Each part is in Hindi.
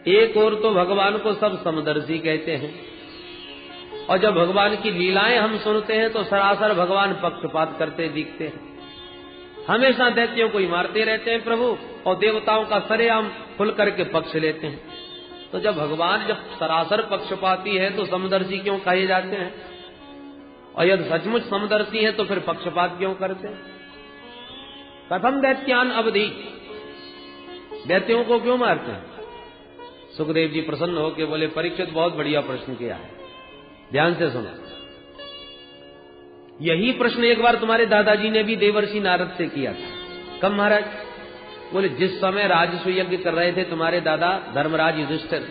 एक और तो भगवान को सब समदर्शी कहते हैं, और जब भगवान की लीलाएं हम सुनते हैं तो सरासर भगवान पक्षपात करते दिखते हैं। हमेशा दैत्यों को ही मारते रहते हैं प्रभु, और देवताओं का सरेआम खुल करके पक्ष लेते हैं। तो जब भगवान जब सरासर पक्षपाती है तो समदर्शी क्यों कहे जाते हैं? और यदि सचमुच समदर्शी है तो फिर पक्षपात क्यों करते हैं? कथम दैत्यान अवधि, दैत्यों को क्यों मारते हैं? सुखदेव जी प्रसन्न होकर बोले, परीक्षित बहुत बढ़िया प्रश्न किया है, ध्यान से सुनो। यही प्रश्न एक बार तुम्हारे दादाजी ने भी देवर्षि नारद से किया था। कब महाराज? बोले जिस समय राजस्व यज्ञ कर रहे थे तुम्हारे दादा धर्मराज युधिष्ठिर,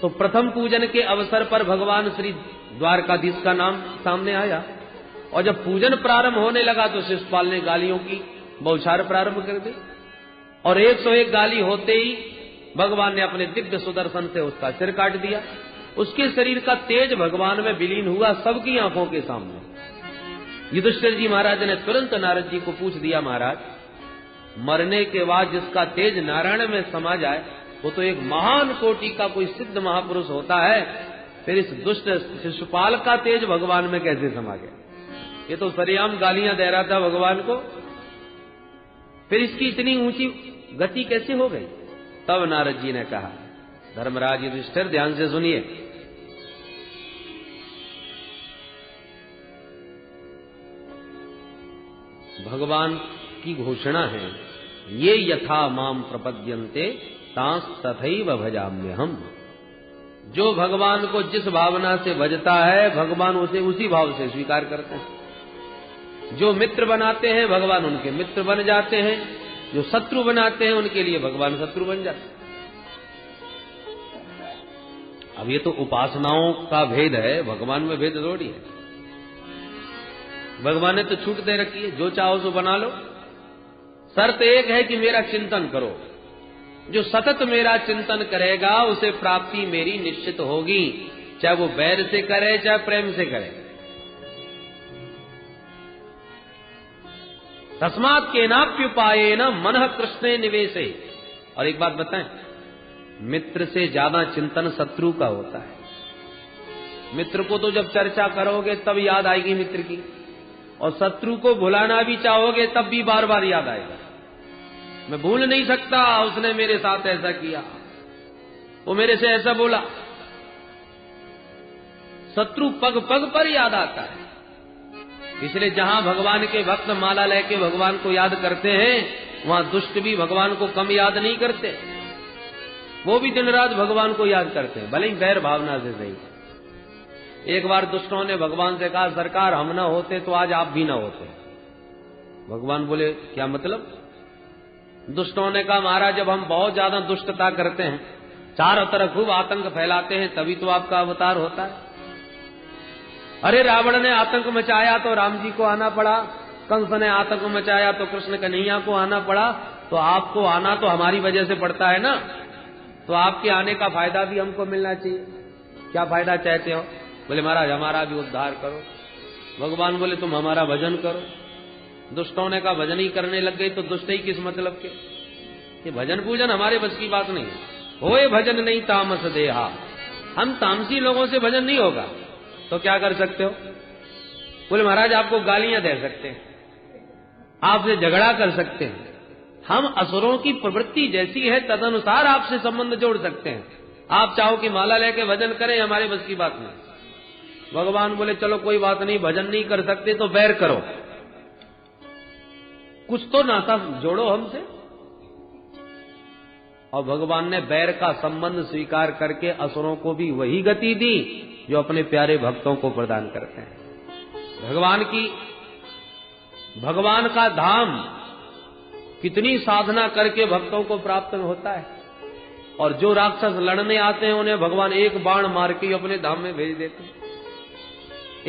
तो प्रथम पूजन के अवसर पर भगवान श्री द्वारकाधीश का नाम सामने आया, और जब पूजन प्रारंभ होने लगा तो शिशुपाल ने गालियों की बौछार प्रारंभ कर दी, और 101 गाली होते ही भगवान ने अपने दिव्य सुदर्शन से उसका सिर काट दिया। उसके शरीर का तेज भगवान में विलीन हुआ सबकी आंखों के सामने। युधिष्ठिर जी महाराज ने तुरंत नारद जी को पूछ दिया, महाराज मरने के बाद जिसका तेज नारायण में समा जाए वो तो एक महान कोटि का कोई सिद्ध महापुरुष होता है, फिर इस दुष्ट शिशुपाल का तेज भगवान में कैसे समा गया? ये तो सरेआम गालियां दे रहा था भगवान को, फिर इसकी इतनी ऊंची गति कैसे हो गई? तब नारद जी ने कहा, धर्मराज युधिष्ठिर ध्यान से सुनिए, भगवान की घोषणा है, ये यथा माम प्रपद्यन्ते तांस तथैव भजाम्यहम्। जो भगवान को जिस भावना से भजता है भगवान उसे उसी भाव से स्वीकार करते हैं। जो मित्र बनाते हैं भगवान उनके मित्र बन जाते हैं, जो शत्रु बनाते हैं उनके लिए भगवान शत्रु बन जाते हैं। अब ये तो उपासनाओं का भेद है, भगवान में भेद थोड़ी है। भगवान ने तो छूट दे रखी है, जो चाहो सो बना लो, शर्त एक है कि मेरा चिंतन करो। जो सतत मेरा चिंतन करेगा उसे प्राप्ति मेरी निश्चित होगी, चाहे वो बैर से करे चाहे प्रेम से करे। तस्मात् केनाप्युपायेन मनः कृष्णे निवेशे। और एक बात बताएं, मित्र से ज्यादा चिंतन शत्रु का होता है। मित्र को तो जब चर्चा करोगे तब याद आएगी मित्र की, और शत्रु को भुलाना भी चाहोगे तब भी बार बार याद आएगा। मैं भूल नहीं सकता, उसने मेरे साथ ऐसा किया, वो मेरे से ऐसा बोला। शत्रु पग पग पर याद आता है। इसलिए जहां भगवान के भक्त माला लेके भगवान को याद करते हैं वहां दुष्ट भी भगवान को कम याद नहीं करते, वो भी दिन रात भगवान को याद करते हैं, भले ही गैर भावना से सही। एक बार दुष्टों ने भगवान से कहा, सरकार हम ना होते तो आज आप भी ना होते। भगवान बोले, क्या मतलब? दुष्टों ने कहा, महाराज जब हम बहुत ज्यादा दुष्टता करते हैं, चारों तरफ खूब आतंक फैलाते हैं, तभी तो आपका अवतार होता है। अरे रावण ने आतंक मचाया तो राम जी को आना पड़ा, कंस ने आतंक मचाया तो कृष्ण कन्हैया को आना पड़ा, तो आपको आना तो हमारी वजह से पड़ता है ना, तो आपके आने का फायदा भी हमको मिलना चाहिए। क्या फायदा चाहते हो? बोले महाराज हमारा भी उद्धार करो। भगवान बोले तुम हमारा भजन करो। दुष्टों ने कहा भजन ही करने लग गए तो दुष्ट ही किस मतलब के? ये भजन पूजन हमारे बस की बात नहीं है। होए भजन नहीं तामस देहा, हम तामसी लोगों से भजन नहीं होगा। तो क्या कर सकते हो? बोले महाराज आपको गालियां दे सकते हैं, आपसे झगड़ा कर सकते हैं, हम असुरों की प्रवृत्ति जैसी है तदनुसार आपसे संबंध जोड़ सकते हैं। आप चाहो कि माला लेके भजन करें, हमारे बस की बात नहीं। भगवान बोले चलो कोई बात नहीं, भजन नहीं कर सकते तो बैर करो, कुछ तो नाता जोड़ो हमसे। और भगवान ने बैर का संबंध स्वीकार करके असुरों को भी वही गति दी जो अपने प्यारे भक्तों को प्रदान करते हैं। भगवान का धाम कितनी साधना करके भक्तों को प्राप्त होता है, और जो राक्षस लड़ने आते हैं उन्हें भगवान एक बाण मार के अपने धाम में भेज देते हैं।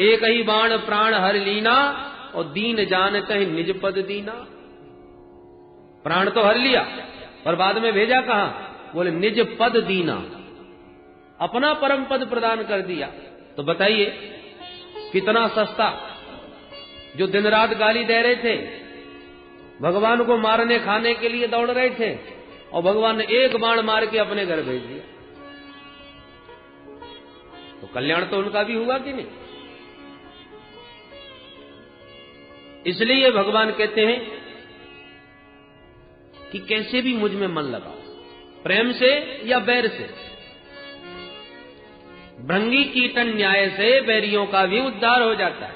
एक ही बाण प्राण हर लीना, और दीन जानते हैं निज पद दीना। प्राण तो हर लिया पर बाद में भेजा कहां? बोले निज पद दीना, अपना परम पद प्रदान कर दिया। तो बताइए कितना सस्ता। जो दिन रात गाली दे रहे थे, भगवान को मारने खाने के लिए दौड़ रहे थे, और भगवान ने एक बाण मार के अपने घर भेज दिया। तो कल्याण तो उनका भी हुआ कि नहीं? इसलिए भगवान कहते हैं कि कैसे भी मुझ में मन लगाओ, प्रेम से या बैर से। भृंगी कीटन न्याय से बैरियों का भी उद्धार हो जाता है।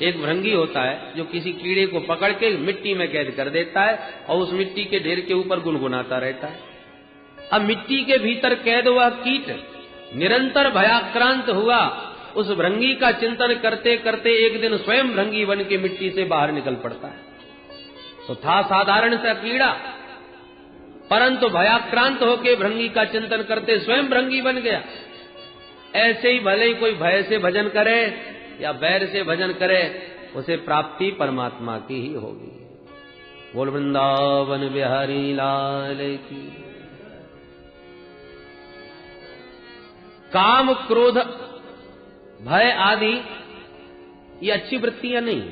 एक भृंगी होता है जो किसी कीड़े को पकड़ के मिट्टी में कैद कर देता है और उस मिट्टी के ढेर के ऊपर गुनगुनाता रहता है। अब मिट्टी के भीतर कैद हुआ कीट निरंतर भयाक्रांत हुआ। उस भृंगी का चिंतन करते करते एक दिन स्वयं भृंगी बन के मिट्टी से बाहर निकल पड़ता है। तो था साधारण सा कीड़ा, परंतु भयाक्रांत होकर भृंगी का चिंतन करते स्वयं भृंगी बन गया। ऐसे ही भले ही कोई भय से भजन करे या बैर से भजन करे, उसे प्राप्ति परमात्मा की ही होगी। बोल वृंदावन बिहारी लाल की। काम क्रोध भय आदि ये अच्छी वृत्तियां नहीं,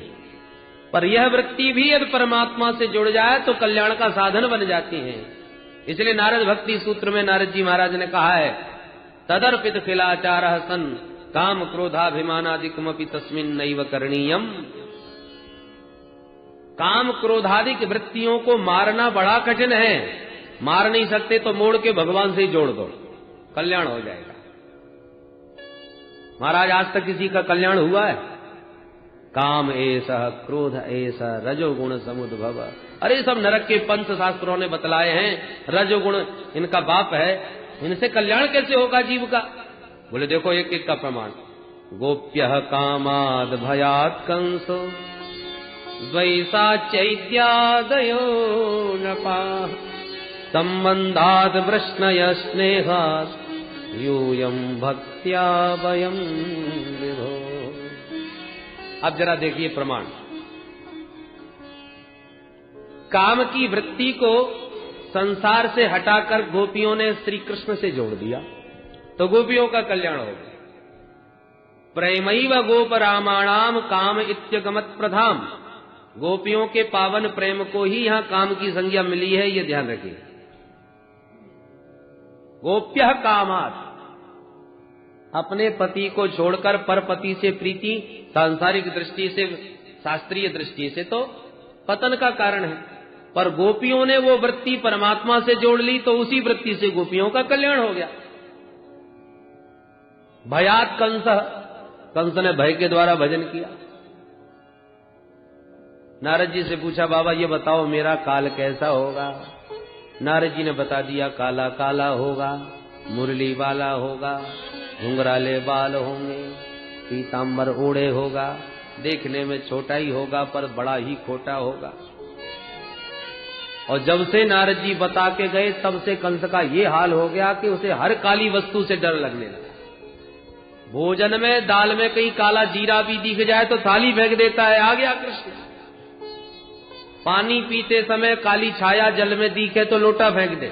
पर यह वृत्ति भी यदि परमात्मा से जुड़ जाए तो कल्याण का साधन बन जाती है। इसलिए नारद भक्ति सूत्र में नारद जी महाराज ने कहा है, तदर्पित खिलाचारः सन् काम क्रोधाभिमानादिकमपि तस्मिन् नैव करणीयम्। काम क्रोधादिक वृत्तियों को मारना बड़ा कठिन है। मार नहीं सकते तो मोड़ के भगवान से ही जोड़ दो, कल्याण हो जाएगा। महाराज आज तक किसी का कल्याण हुआ है? काम ऐसा, क्रोध ऐसा, रजोगुण समुद्भव। अरे सब नरक के पंच शास्त्रों ने बतलाए हैं, रजोगुण इनका बाप है, इनसे कल्याण कैसे होगा जीव का? बोले देखो एक एक का प्रमाण। गोप्यः कामाद भयात् कंसो द्वैसा चैत्यादयो नपाः संबंधात् वृष्णय स्नेहात् यूयम् भक्त्या वयम् विभो। अब जरा देखिए प्रमाण। काम की वृत्ति को संसार से हटाकर गोपियों ने श्री कृष्ण से जोड़ दिया तो गोपियों का कल्याण हो गया। प्रेमैव गोप रामाणाम काम इत्यगमत प्रधाम। गोपियों के पावन प्रेम को ही यहां काम की संज्ञा मिली है, ये ध्यान रखिए। गोप्यः कामात्, अपने पति को छोड़कर पर पति से प्रीति सांसारिक दृष्टि से, शास्त्रीय दृष्टि से तो पतन का कारण है, पर गोपियों ने वो वृत्ति परमात्मा से जोड़ ली तो उसी वृत्ति से गोपियों का कल्याण हो गया। भयात कंस, कंस ने भय के द्वारा भजन किया। नारद जी से पूछा, बाबा ये बताओ मेरा काल कैसा होगा? नारद जी ने बता दिया, काला काला होगा, मुरली वाला होगा, घुंघराले बाल होंगे, पीतांबर ओढ़े होगा, देखने में छोटा ही होगा पर बड़ा ही खोटा होगा। और जब से नारद जी बता के गए तब से कंस का ये हाल हो गया कि उसे हर काली वस्तु से डर लगने लगा। भोजन में दाल में कहीं काला जीरा भी दिख जाए तो थाली फेंक देता है, आ गया कृष्ण। पानी पीते समय काली छाया जल में दिखे तो लोटा फेंक दे।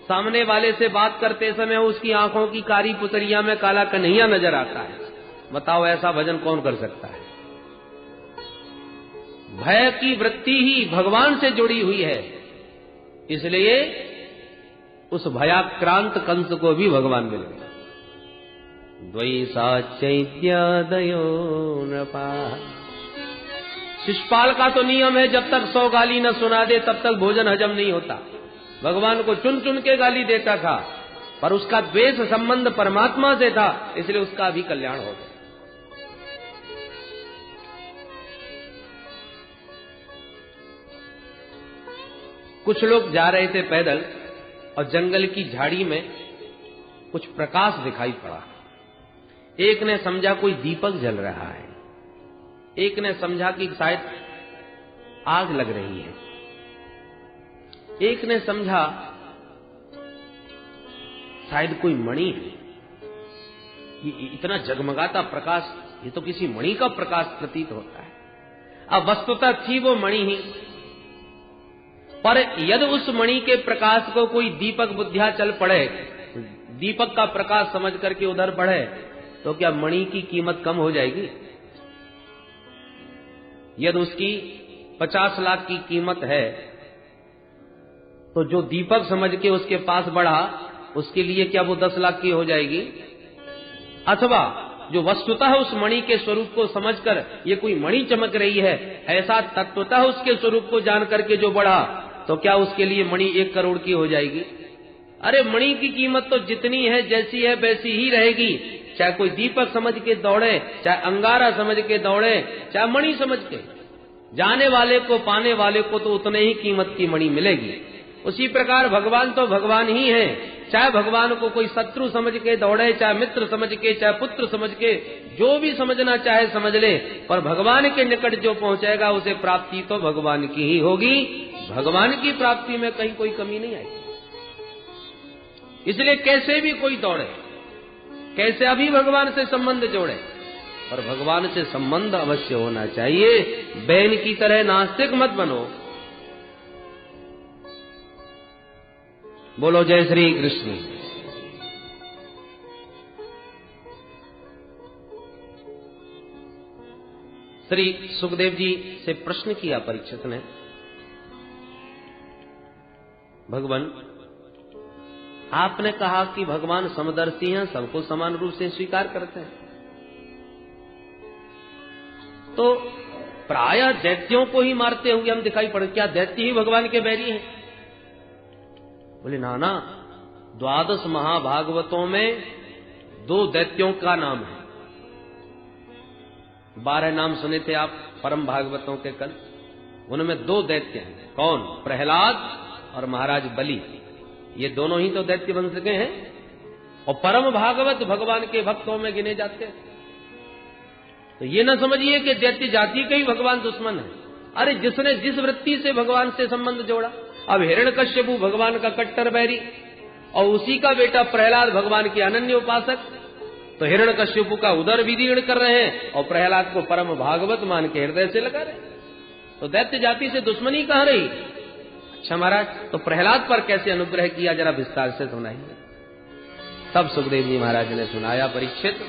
सामने वाले से बात करते समय उसकी आंखों की कारी पुतरिया में काला कन्हैया नजर आता है। बताओ ऐसा भजन कौन कर सकता है? भय की वृत्ति ही भगवान से जुड़ी हुई है, इसलिए उस भयाक्रांत कंस को भी भगवान मिल गए। द्वैसा चैत्यादयो नृपा। शिषपाल का तो नियम है जब तक 100 गाली न सुना दे तब तक भोजन हजम नहीं होता। भगवान को चुन चुन के गाली देता था, पर उसका द्वेष संबंध परमात्मा से था, इसलिए उसका भी कल्याण हो गया। कुछ लोग जा रहे थे पैदल और जंगल की झाड़ी में कुछ प्रकाश दिखाई पड़ा। एक ने समझा कोई दीपक जल रहा है, एक ने समझा कि शायद आग लग रही है, एक ने समझा शायद कोई मणि है। ये इतना जगमगाता प्रकाश, ये तो किसी मणि का प्रकाश प्रतीत होता है। अब वस्तुतः थी वो मणि ही, पर यदि उस मणि के प्रकाश को कोई दीपक बुद्धिया चल पड़े, दीपक का प्रकाश समझ करके उधर बढ़े, तो क्या मणि की कीमत कम हो जाएगी? यदि उसकी 50 लाख की कीमत है तो जो दीपक समझ के उसके पास बढ़ा, उसके लिए क्या वो 10 लाख की हो जाएगी? अथवा जो वस्तुतः उस मणि के स्वरूप को समझकर ये कोई मणि चमक रही है, ऐसा तत्वतः उसके स्वरूप को जान करके जो बढ़ा, तो क्या उसके लिए मणि 1 करोड़ की हो जाएगी? अरे मणि की कीमत तो जितनी है, जैसी है वैसी ही रहेगी। चाहे कोई दीपक समझ के दौड़े, चाहे अंगारा समझ के दौड़े, चाहे मणि समझ के, जाने वाले को पाने वाले को तो उतने ही कीमत की मणि मिलेगी। उसी प्रकार भगवान तो भगवान ही है, चाहे भगवान को कोई शत्रु समझ के दौड़े, चाहे मित्र समझ के, चाहे पुत्र समझ के, जो भी समझना चाहे समझ ले, पर भगवान के निकट जो पहुंचेगा उसे प्राप्ति तो भगवान की ही होगी। भगवान की प्राप्ति में कहीं कोई कमी नहीं आएगी। इसलिए कैसे भी कोई दौड़े, कैसे अभी भगवान से संबंध जोड़े, पर भगवान से संबंध अवश्य होना चाहिए। बैन की तरह नास्तिक मत बनो। बोलो जय श्री कृष्ण। श्री सुखदेव जी से प्रश्न किया परीक्षित ने, भगवान आपने कहा कि भगवान समदर्शी हैं, सबको समान रूप से स्वीकार करते हैं, तो प्रायः दैत्यों को ही मारते हुए हम दिखाई पड़े, क्या दैत्य ही भगवान के बैरी हैं? बोले नाना, 12 महाभागवतों में 2 दैत्यों का नाम है। 12 नाम सुने थे आप परम भागवतों के कल, उनमें 2 दैत्य हैं। कौन? प्रहलाद और महाराज बलि। ये दोनों ही तो दैत्य वंश के हैं, और परम भागवत भगवान के भक्तों में गिने जाते हैं। तो ये न समझिए कि दैत्य जाति के ही भगवान दुश्मन है। अरे जिसने जिस वृत्ति से भगवान से संबंध जोड़ा, अब हिरण्यकश्यपु भगवान का कट्टर बैरी और उसी का बेटा प्रहलाद भगवान के अनन्य उपासक, तो हिरण्यकश्यपु का उदर विदीर्ण कर रहे हैं और प्रहलाद को परम भागवत मान के हृदय से लगा रहे, तो दैत्य जाति से दुश्मनी कहां रही? अच्छा महाराज, तो प्रहलाद पर कैसे अनुग्रह किया, जरा विस्तार से सुनाइए। तब सुखदेव जी महाराज ने सुनाया, परीक्षित,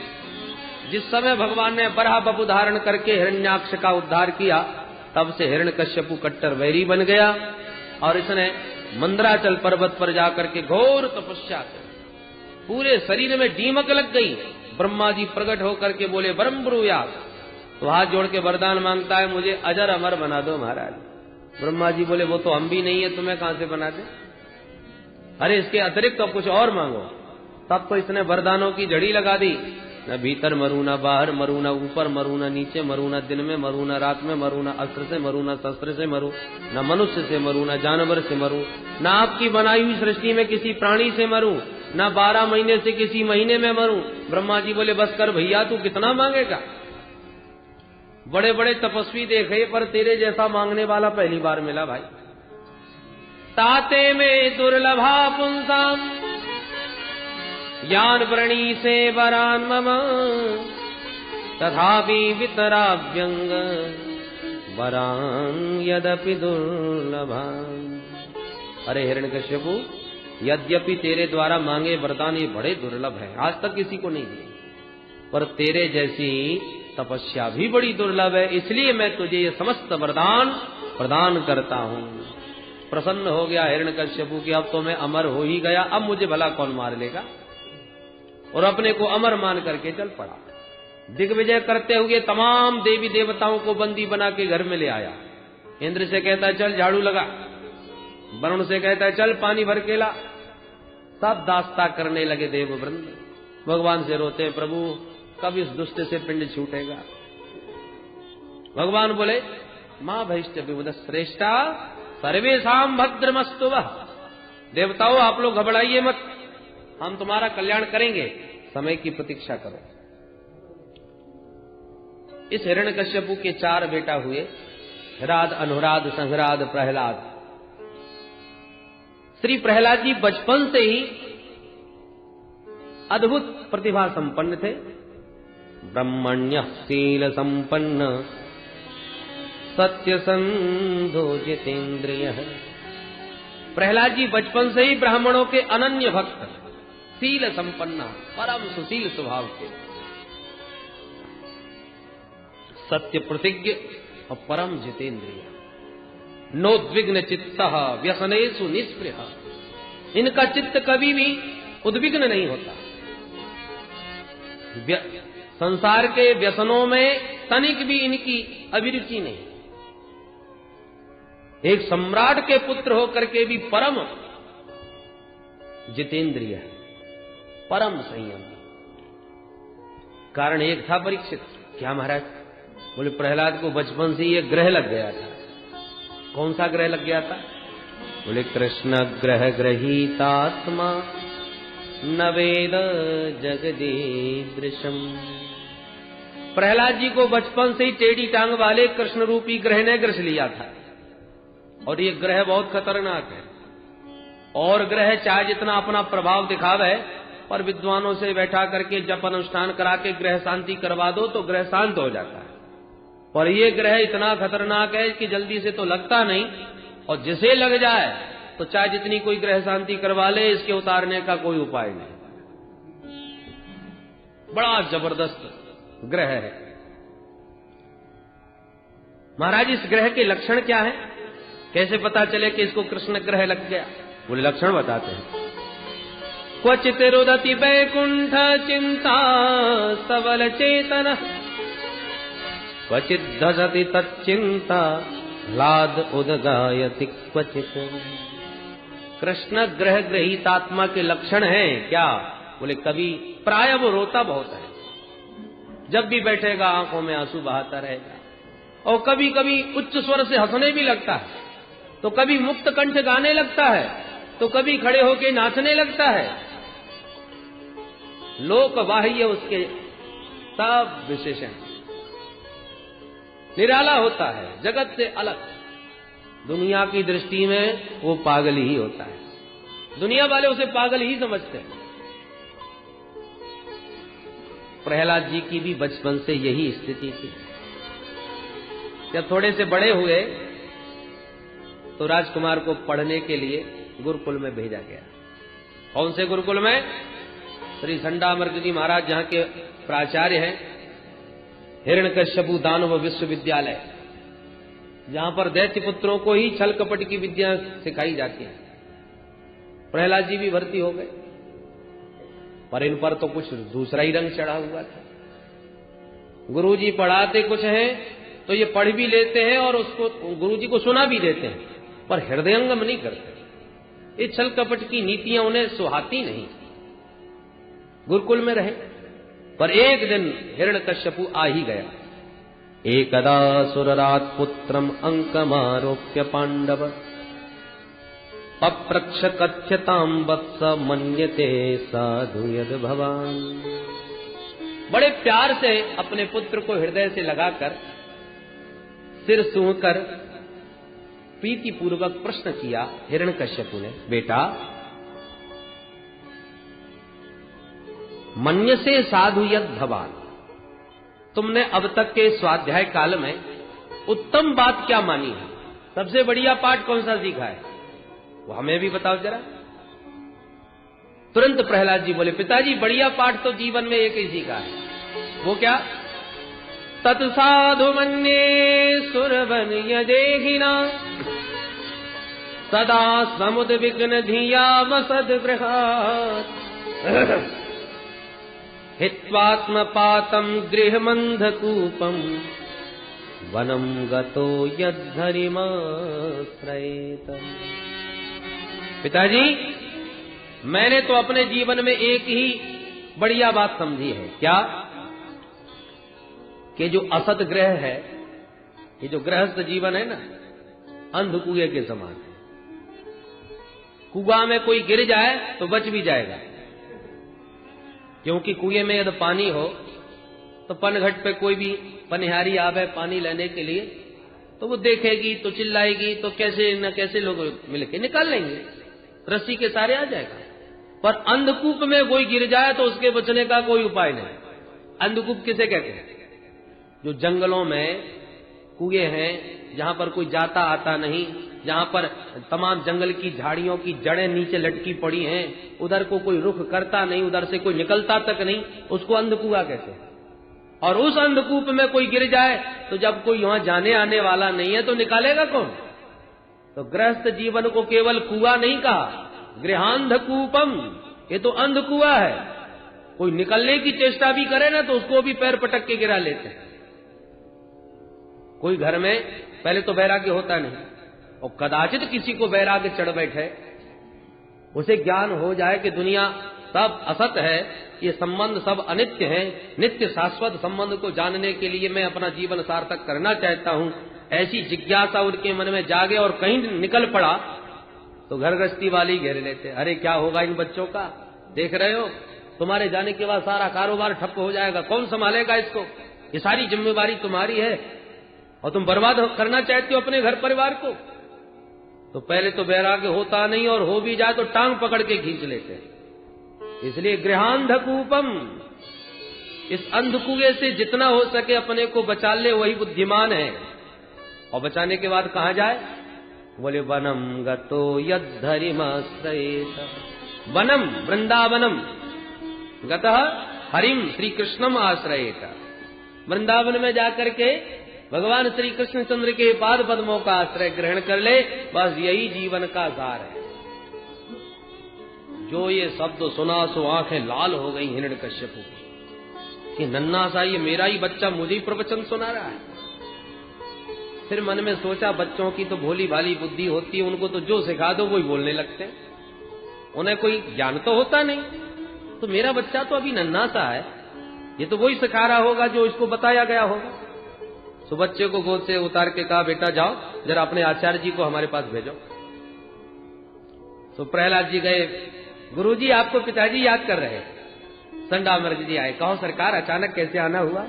जिस समय भगवान ने बराह बपु धारण करके हिरण्याक्ष का उद्धार किया, तब से हिरण्यकश्यपु कट्टर वैरी बन गया और इसने मंदराचल पर्वत पर जाकर के घोर तपस्या की। पूरे शरीर में दीमक लग गई। ब्रह्मा जी प्रकट होकर के बोले, ब्रह्म ब्रूयात, तो हाथ जोड़ के वरदान मांगता है, मुझे अजर अमर बना दो महाराज। ब्रह्मा जी बोले, वो तो हम भी नहीं है, तुम्हें कहां से बना दे? अरे इसके अतिरिक्त तो कुछ और मांगो। तब तो इसने वरदानों की जड़ी लगा दी, न भीतर मरू, न बाहर मरू, न ऊपर मरू, न नीचे मरू, न दिन में मरू, न रात में मरू, न अस्त्र से मरू, न शस्त्र से मरू, न मनुष्य से मरू, न जानवर से मरू, न आपकी बनाई हुई सृष्टि में किसी प्राणी से मरू, न 12 महीने से किसी महीने में मरू। ब्रह्मा जी बोले, बस कर भैया, तू कितना मांगेगा? बड़े बड़े तपस्वी देखे, पर तेरे जैसा मांगने वाला पहली बार मिला भाई। ताते में दुर्लभा पुंसाम ज्ञान व्रणी से वरान मम तथापि वितराभ्यंग वरान यद्यपि दुर्लभान। अरे हिरण्यकश्यपु, यद्यपि तेरे द्वारा मांगे वरदान ये बड़े दुर्लभ है, आज तक किसी को नहीं दिए, पर तेरे जैसी तपस्या भी बड़ी दुर्लभ है, इसलिए मैं तुझे ये समस्त वरदान प्रदान करता हूं। प्रसन्न हो गया हिरण्यकश्यपु कि अब तो मैं अमर हो ही गया, अब मुझे भला कौन मार लेगा, और अपने को अमर मान करके चल पड़ा। दिग्विजय करते हुए तमाम देवी देवताओं को बंदी बना के घर में ले आया। इंद्र से कहता है चल झाड़ू लगा, वरुण से कहता है चल पानी भर के ला। सब दास्ता करने लगे देववृंद। भगवान से रोते हैं, प्रभु कब इस दुष्ट से पिंड छूटेगा? भगवान बोले, मां भैष्ट विबुध श्रेष्ठा सर्वेशाम भद्रमस्तु वः। देवताओं आप लोग घबराइए मत, हम तुम्हारा कल्याण करेंगे, समय की प्रतीक्षा करो। इस हिरण्यकश्यपु के 4 बेटा हुए, हिराद, अनुराद, संहराद, प्रहलाद। श्री प्रहलाद जी बचपन से ही अद्भुत प्रतिभा संपन्न थे। ब्रह्मण्य शील संपन्न सत्य संधो जितेंद्रिय। प्रहलाद जी बचपन से ही ब्राह्मणों के अनन्य भक्त, शील संपन्न, परम सुशील स्वभाव के, सत्य प्रतिज्ञ और परम जितेंद्रिय। नोद्विग्न चित्तः व्यसनेषु निस्पृहः। इनका चित्त कभी भी उद्विग्न नहीं होता, संसार के व्यसनों में तनिक भी इनकी अभिरुचि नहीं। एक सम्राट के पुत्र होकर के भी परम जितेंद्रिय है, परम संयम। कारण एक था परीक्षित। क्या महाराज? बोले प्रहलाद को बचपन से ये ग्रह लग गया था। कौन सा ग्रह लग गया था? बोले कृष्ण ग्रह ग्रहीतात्मा न वेद जगदीदृशम। प्रहलाद जी को बचपन से ही टेढ़ी टांग वाले कृष्ण रूपी ग्रह ने ग्रस लिया था, और ये ग्रह बहुत खतरनाक है। और ग्रह चाहे जितना अपना प्रभाव दिखावे, पर विद्वानों से बैठा करके जप अनुष्ठान करा के ग्रह शांति करवा दो तो ग्रह शांत हो जाता है। पर ये ग्रह इतना खतरनाक है कि जल्दी से तो लगता नहीं, और जिसे लग जाए तो चाहे जितनी कोई ग्रह शांति करवा ले, इसके उतारने का कोई उपाय नहीं। बड़ा जबरदस्त ग्रह है। महाराज इस ग्रह के लक्षण क्या है? कैसे पता चले कि इसको कृष्ण ग्रह लग गया? बोले लक्षण बताते हैं। क्वचित रुदति वैकुंठ चिंता सबल चेतन, क्वचित धसति तच्चिंता ह्लाद उदगायति क्वचित। कृष्ण ग्रह ग्रहीतात्मा के लक्षण हैं क्या? बोले कभी प्राय वो रोता बहुत है, जब भी बैठेगा आंखों में आंसू बहाता रहेगा, और कभी कभी उच्च स्वर से हंसने भी लगता है, तो कभी मुक्त कंठ गाने लगता है, तो कभी खड़े होके नाचने लगता है। लोक बाह्य उसके सब विशेषण, निराला होता है, जगत से अलग। दुनिया की दृष्टि में वो पागल ही होता है, दुनिया वाले उसे पागल ही समझते हैं। प्रहलाद जी की भी बचपन से यही स्थिति थी। जब थोड़े से बड़े हुए तो राजकुमार को पढ़ने के लिए गुरुकुल में भेजा गया। कौन से गुरुकुल में? श्री संडामर्क जी महाराज जहां के प्राचार्य हैं, हिरण्यकश्यपु दानव विश्वविद्यालय, जहां पर दैत्य पुत्रों को ही छल कपट की विद्या सिखाई जाती है। प्रहलाद जी भी भर्ती हो गए, पर इन पर तो कुछ दूसरा ही रंग चढ़ा हुआ था। गुरुजी पढ़ाते कुछ हैं तो ये पढ़ भी लेते हैं और उसको गुरुजी को सुना भी देते हैं, पर हृदयंगम नहीं करते। ये छल कपट की नीतियां उन्हें सुहाती नहीं। गुरुकुल में रहे, पर एक दिन हिरण्यकश्यपु आ ही गया। एकदा सुररात पुत्रम अंकमारोप्य पांडव पप्रक्ष कथ्यताम वत्स मन्यते साधु यद भवान। बड़े प्यार से अपने पुत्र को हृदय से लगाकर सिर सूंघकर प्रीति पूर्वक प्रश्न किया हिरण्यकश्यपु ने, बेटा मन्यसे साधु यद भवान, तुमने अब तक के स्वाध्याय काल में उत्तम बात क्या मानी है? सबसे बढ़िया पाठ कौन सा सीखा है? वो हमें भी बताओ जरा। तुरंत प्रहलाद जी बोले, पिताजी बढ़िया पाठ तो जीवन में एक ही सीखा है। वो क्या? तत्साधु मन्ये सुरवन यदेहिना सदा समुद्विग्न धिया वसद्गृहात् हित्वात्मपातं गृहमन्धकूपं वनं गतो यद्धरिमाश्रयेत। पिताजी मैंने तो अपने जीवन में एक ही बढ़िया बात समझी है। क्या? कि जो असत ग्रह है, ये जो गृहस्थ जीवन है ना, अंध कुएं के समान है। कुआं में कोई गिर जाए तो बच भी जाएगा, क्योंकि कुएं में यदि पानी हो तो पनघट पे कोई भी पनिहारी आवे पानी लेने के लिए, तो वो देखेगी तो चिल्लाएगी, तो कैसे न कैसे लोग मिलके निकाल लेंगे, रस्सी के सारे आ जाएगा। पर अंधकूप में कोई गिर जाए तो उसके बचने का कोई उपाय नहीं। अंधकूप किसे कहते हैं? जो जंगलों में कुएं हैं, जहां पर कोई जाता आता नहीं, जहां पर तमाम जंगल की झाड़ियों की जड़ें नीचे लटकी पड़ी हैं, उधर को कोई रुख करता नहीं, उधर से कोई निकलता तक नहीं, उसको अंधकुआ कहते हैं। और उस अंधकूप में कोई गिर जाए तो जब कोई वहां जाने आने वाला नहीं है तो निकालेगा कौन? तो गृहस्थ जीवन को केवल कुआं नहीं कहा, गृहांधकूपम, ये तो अंध कुआं है। कोई निकलने की चेष्टा भी करे ना तो उसको भी पैर पटक के गिरा लेते हैं। कोई घर में पहले तो वैराग्य होता नहीं, और कदाचित किसी को वैराग्य चढ़ बैठे, उसे ज्ञान हो जाए कि दुनिया सब असत है, ये संबंध सब अनित्य हैं, नित्य शाश्वत संबंध को जानने के लिए मैं अपना जीवन सार्थक करना चाहता हूं, ऐसी जिज्ञासा उनके मन में जागे और कहीं निकल पड़ा तो घर गृहस्थी वाली घेर लेते। अरे क्या होगा इन बच्चों का, देख रहे हो, तुम्हारे जाने के बाद सारा कारोबार ठप्प हो जाएगा, कौन संभालेगा इसको, ये सारी जिम्मेवारी तुम्हारी है और तुम बर्बाद करना चाहते हो अपने घर परिवार को। तो पहले तो वैराग्य होता नहीं, और हो भी जाए तो टांग पकड़ के खींच लेते। इसलिए गृहांधकूपम, इस अंधकुएं से जितना हो सके अपने को बचा ले वही बुद्धिमान है। और बचाने के बाद कहां जाए, बोले वनम गतो यद्धरिमाश्रयेत, वनम वृंदावनम गतः हरिम श्री कृष्णम आश्रयेत, वृंदावन में जाकर के भगवान श्री कृष्ण चंद्र के पाद पद्मों का आश्रय ग्रहण कर ले, बस यही जीवन का सार है। जो ये शब्द सुना सो आंखें लाल हो गई हिरण्यकश्यप की कि नन्ना सा ये मेरा ही बच्चा मुझे ही प्रवचन सुना रहा है। फिर मन में सोचा, बच्चों की तो भोली भाली बुद्धि होती है, उनको तो जो सिखा दो वही बोलने लगते हैं, उन्हें कोई ज्ञान तो होता नहीं। तो मेरा बच्चा तो अभी नन्ना सा है, ये तो वही सिखा रहा होगा जो इसको बताया गया होगा। सो बच्चे को गोद से उतार के कहा, बेटा जाओ जरा अपने आचार्य जी को हमारे पास भेजो। तो प्रहलाद जी गए, गुरुजी आपको पिताजी याद कर रहे। संडामर्ग जी आए, कहो सरकार अचानक कैसे आना हुआ।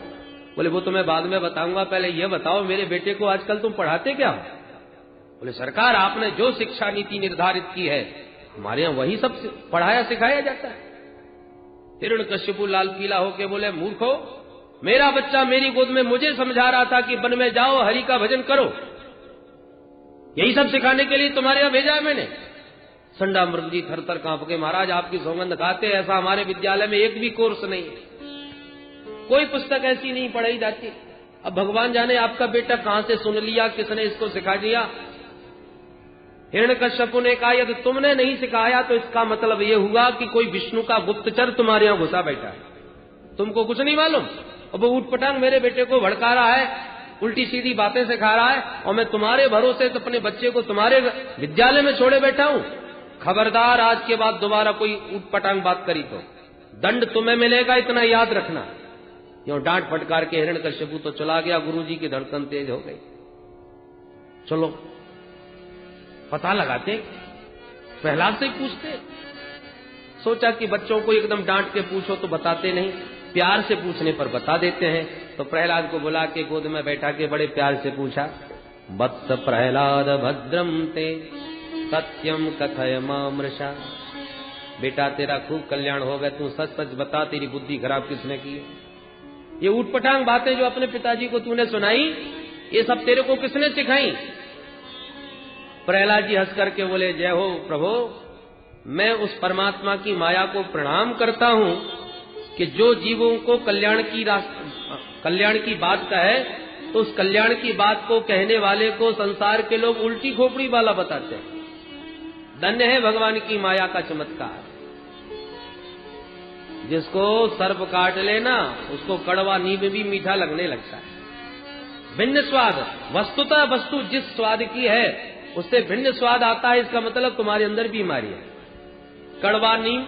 बोले वो तो मैं बाद में बताऊंगा, पहले ये बताओ मेरे बेटे को आजकल तुम पढ़ाते क्या हो। बोले सरकार आपने जो शिक्षा नीति निर्धारित की है हमारे यहाँ वही सब पढ़ाया सिखाया जाता है। हिरण्यकश्यप लाल पीला होके बोले, मूर्खो, मेरा बच्चा मेरी गोद में मुझे समझा रहा था कि वन में जाओ हरि का भजन करो, यही सब सिखाने के लिए तुम्हारे यहाँ भेजा है मैंने। संडामर्ग जी थर थर कांप के, महाराज आपकी सौगंध खाते, ऐसा हमारे विद्यालय में एक भी कोर्स नहीं है, कोई पुस्तक ऐसी नहीं पढ़ाई जाती। अब भगवान जाने आपका बेटा कहां से सुन लिया, किसने इसको सिखा दिया। हिरण्यकश्यप ने कहा, यदि तुमने नहीं सिखाया तो इसका मतलब यह हुआ कि कोई विष्णु का गुप्तचर तुम्हारे यहां घुसा बैठा है, तुमको कुछ नहीं मालूम। अब वो ऊटपटांग मेरे बेटे को भड़का रहा है, उल्टी सीधी बातें सिखा रहा है, और मैं तुम्हारे भरोसे तो अपने बच्चे को तुम्हारे विद्यालय में छोड़े बैठा हूं। खबरदार आज के बाद दोबारा कोई ऊटपटांग बात करी तो दंड तुम्हें मिलेगा, इतना याद रखना। यूं डांट फटकार के हिरण्यकश्यप तो चला गया। गुरुजी की धड़कन तेज हो गई। चलो पता लगाते, प्रहलाद से पूछते। सोचा कि बच्चों को एकदम डांट के पूछो तो बताते नहीं, प्यार से पूछने पर बता देते हैं। तो प्रहलाद को बुला के गोद में बैठा के बड़े प्यार से पूछा, वत्स प्रहलाद भद्रम ते सत्यम कथय मामृषा, बेटा तेरा खूब कल्याण होगा, तू सच सच बता, तेरी बुद्धि खराब किसने की। ये ऊटपटांग बातें जो अपने पिताजी को तूने सुनाई, ये सब तेरे को किसने सिखाई। प्रहलाद जी हंस करके बोले, जय हो प्रभु, मैं उस परमात्मा की माया को प्रणाम करता हूं कि जो जीवों को कल्याण की बात कहे तो उस कल्याण की बात को कहने वाले को संसार के लोग उल्टी खोपड़ी वाला बताते हैं। धन्य है भगवान की माया का चमत्कार। जिसको सर्प काट लेना उसको कड़वा नींब भी मीठा लगने लगता है। भिन्न स्वाद, वस्तुतः वस्तु जिस स्वाद की है उससे भिन्न स्वाद आता है, इसका मतलब तुम्हारे अंदर बीमारी है। कड़वा नींब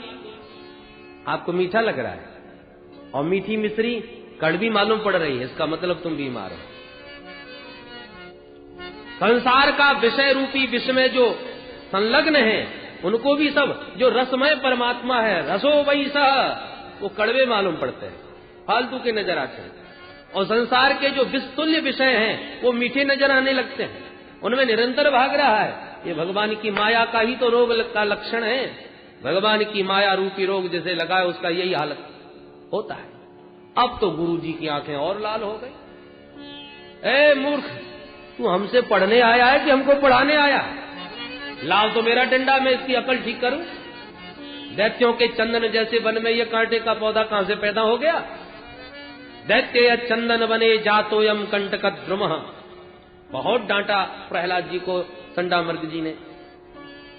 आपको मीठा लग रहा है और मीठी मिश्री कड़वी मालूम पड़ रही है, इसका मतलब तुम बीमार हो। संसार का विषय रूपी विषय में जो संलग्न है उनको भी सब जो रसमय परमात्मा है, रसो वही सह, वो कड़वे मालूम पड़ते हैं, फालतू के नजर आते हैं। और संसार के जो विस्तुल्य विषय हैं वो मीठे नजर आने लगते हैं, उनमें निरंतर भाग रहा है। ये भगवान की माया का ही तो रोग का लक्षण है। भगवान की माया रूपी रोग जैसे लगाए उसका यही हालत होता है। अब तो गुरु जी की आंखें और लाल हो गई। ए मूर्ख, तू हमसे पढ़ने आया है कि हमको पढ़ाने आया? लाल तो मेरा डंडा, मैं इसकी अकल ठीक करूं। दैत्यों के चंदन जैसे वन में ये कांटे का पौधा कहां से पैदा हो गया? दैत्य चंदन बने जातोयम कंटक द्रुमः। बहुत डांटा प्रहलाद जी को संडामर्ग जी ने।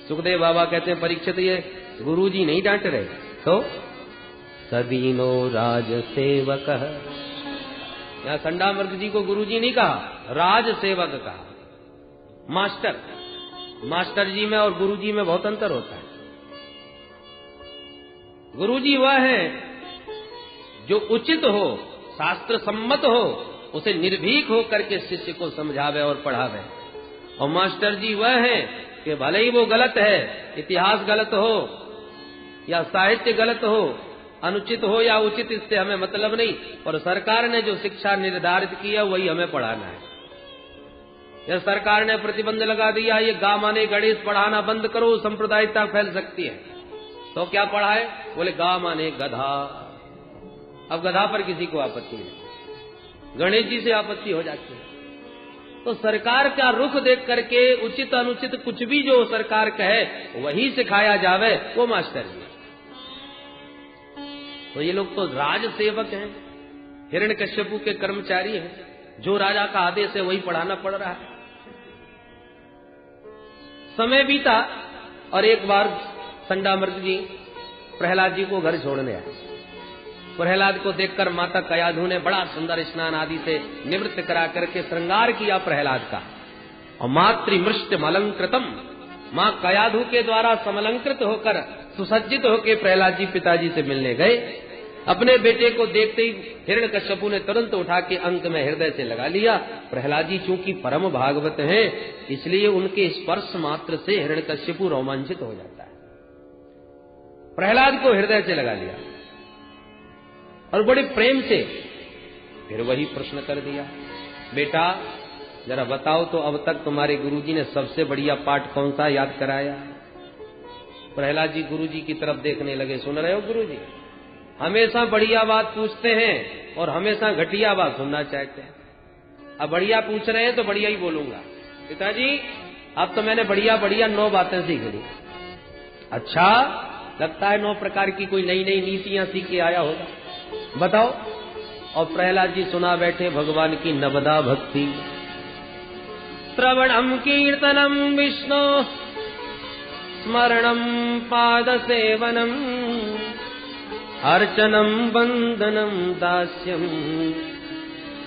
सुखदेव बाबा कहते हैं परीक्षित ये गुरुजी नहीं डांट रहे, तो सदीनो राज सेवक, यहां संडामर्ग जी को गुरुजी नहीं कहा, राज सेवक कहा। मास्टर, मास्टर जी में और गुरुजी में बहुत अंतर होता है। गुरुजी वह है जो उचित हो, शास्त्र सम्मत हो, उसे निर्भीक हो करके शिष्य को समझावे और पढ़ावे। और मास्टर जी वह है कि भले ही वो गलत है, इतिहास गलत हो या साहित्य गलत हो, अनुचित हो या उचित, इससे हमें मतलब नहीं, और सरकार ने जो शिक्षा निर्धारित की है वही हमें पढ़ाना है। या सरकार ने प्रतिबंध लगा दिया ये गा माने गणेश पढ़ाना बंद करो, सांप्रदायिकता फैल सकती है, तो क्या पढ़ाए? बोले गा माने गधा। अब गधा पर किसी को आपत्ति नहीं, गणेश जी से आपत्ति हो जाती है। तो सरकार का रुख देख करके उचित अनुचित कुछ भी जो सरकार कहे वही सिखाया जावे, वो मास्टर जी। तो ये लोग तो राज सेवक हैं, हिरण्यकश्यपु के कर्मचारी हैं, जो राजा का आदेश है वही पढ़ाना पड़ रहा है। समय बीता और एक बार संडामर्ग जी प्रहलाद जी को घर छोड़ने आए। प्रहलाद को देखकर माता कयाधु ने बड़ा सुंदर स्नान आदि से निवृत्त करा करके श्रृंगार किया प्रहलाद का, और मातृमृष्ट मलंकृतम, मां कयाधु के द्वारा समलंकृत होकर सुसज्जित होकर प्रहलाद जी पिताजी से मिलने गए। अपने बेटे को देखते ही हिरण्यकश्यपु ने तुरंत उठा के अंक में हृदय से लगा लिया। प्रहलाद जी चूंकि परम भागवत हैं, इसलिए उनके स्पर्श मात्र से हिरण्यकश्यपु रोमांचित हो जाता है। प्रहलाद को हृदय से लगा लिया और बड़े प्रेम से फिर वही प्रश्न कर दिया, बेटा जरा बताओ तो अब तक तुम्हारे गुरुजी ने सबसे बढ़िया पाठ कौन सा याद कराया? प्रहलाद जी गुरुजी की तरफ देखने लगे। सुन रहे हो गुरुजी, हमेशा बढ़िया बात पूछते हैं और हमेशा घटिया बात सुनना चाहते हैं। अब बढ़िया पूछ रहे हैं तो बढ़िया ही बोलूंगा। पिताजी अब तो मैंने बढ़िया बढ़िया 9 बातें सीख ली। अच्छा, लगता है 9 प्रकार की कोई नई नई नीतियां सीख के आया होगा, बताओ। और प्रहलाद जी सुना बैठे भगवान की नवदा भक्ति। श्रवणम कीर्तनम विष्णु स्मरणम पाद सेवनम अर्चनम वंदनम दास्यम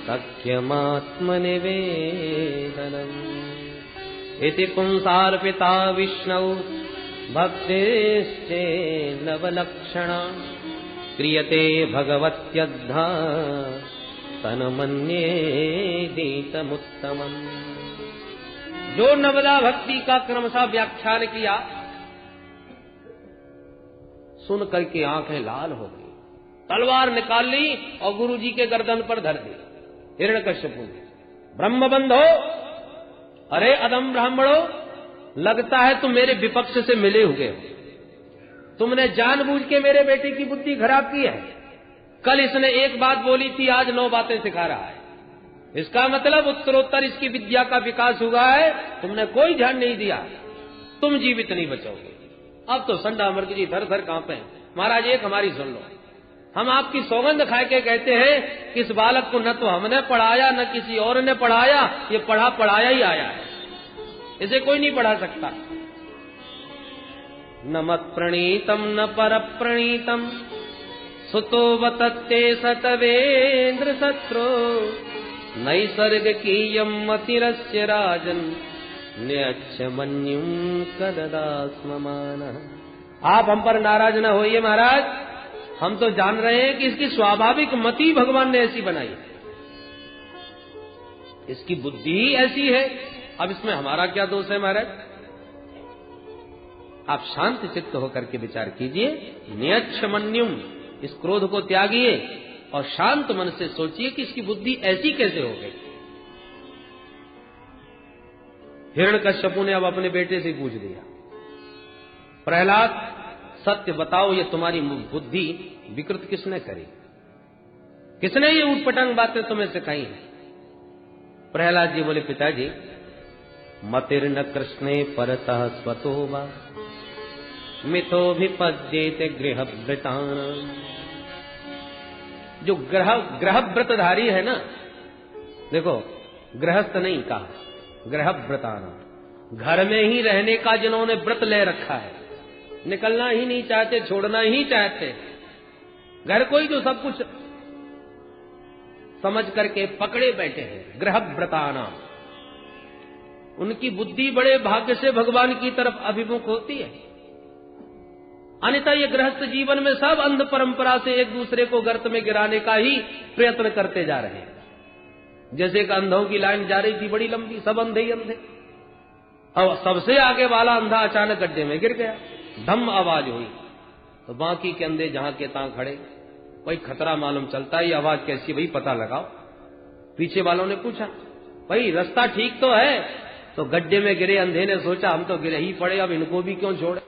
सख्यमात्मनिवेदनम इति पुंसार्पिता विष्णु भक्तिश्चे नवलक्षणा क्रियते भगवत्यद्धा तन्मन्येदितमुत्तमम्। जो नवदा भक्ति का क्रमशः व्याख्यान किया, सुन करके आंखें लाल हो गई, तलवार निकाल ली और गुरुजी के गर्दन पर धर दी। हिरण्यकश्यपु ने, ब्रह्म बंधो, अरे अदम ब्राह्मणो, लगता है तुम मेरे विपक्ष से मिले हुए हो। तुमने जानबूझ के मेरे बेटे की बुद्धि खराब की है। कल इसने एक बात बोली थी, आज 9 बातें सिखा रहा है। इसका मतलब उत्तरोत्तर इसकी विद्या का विकास हुआ है, तुमने कोई ध्यान नहीं दिया, तुम जीवित नहीं बचोगे। अब तो संडामर्ग जी थर थर कांपे। महाराज एक हमारी सुन लो, हम आपकी सौगंध खा के कहते हैं कि इस बालक को न तो हमने पढ़ाया न किसी और ने पढ़ाया, ये पढ़ाया ही आया है, इसे कोई नहीं पढ़ा सकता। न मत प्रणीतम न पर प्रणीतम सुतो वतत्ते सतवेन्द्र सत्रो नैसर्ग कीयम मतिरस्य राजन न्यच्छमन्युम कददास्ममानः। आप हम पर नाराज न होइए महाराज, हम तो जान रहे हैं कि इसकी स्वाभाविक मति भगवान ने ऐसी बनाई, इसकी बुद्धि ही ऐसी है। अब इसमें हमारा क्या दोष है महाराज? आप शांत चित्त होकर के विचार कीजिए, न्यच्छमन्युम, इस क्रोध को त्यागिए और शांत मन से सोचिए कि इसकी बुद्धि ऐसी कैसे हो गई। हिरण्यकश्यपु ने अब अपने बेटे से पूछ दिया, प्रहलाद सत्य बताओ, ये तुम्हारी बुद्धि विकृत किसने करी? किसने ये ऊटपटांग बातें तुम्हें सिखाई हैं? प्रहलाद जी बोले, पिताजी मतिर्न कृष्णे परतः स्वतो वा मिथोभिपद्येते गृहव्रतानां। जो ग्रहव्रतधारी है ना, देखो गृहस्थ नहीं कहा, गृहव्रतानां, घर में ही रहने का जिन्होंने व्रत ले रखा है, निकलना ही नहीं चाहते, छोड़ना ही चाहते, घर को ही जो सब कुछ समझ करके पकड़े बैठे हैं, गृह व्रताना, उनकी बुद्धि बड़े भाग्य से भगवान की तरफ अभिमुख होती है। अन्यथा ये गृहस्थ जीवन में सब अंध परंपरा से एक दूसरे को गर्त में गिराने का ही प्रयत्न करते जा रहे हैं। जैसे एक अंधों की लाइन जा रही थी बड़ी लंबी, सब अंधे ही अंधे, और सबसे आगे वाला अंधा अचानक गड्ढे में गिर गया, धम आवाज हुई, तो बाकी के अंधे जहां के तहां खड़े, भाई खतरा मालूम चलता है, ये आवाज कैसी, भाई पता लगाओ। पीछे वालों ने पूछा, भाई रास्ता ठीक तो है? तो गड्ढे में गिरे अंधे ने सोचा हम तो गिरे ही पड़े, अब इनको भी क्यों छोड़े।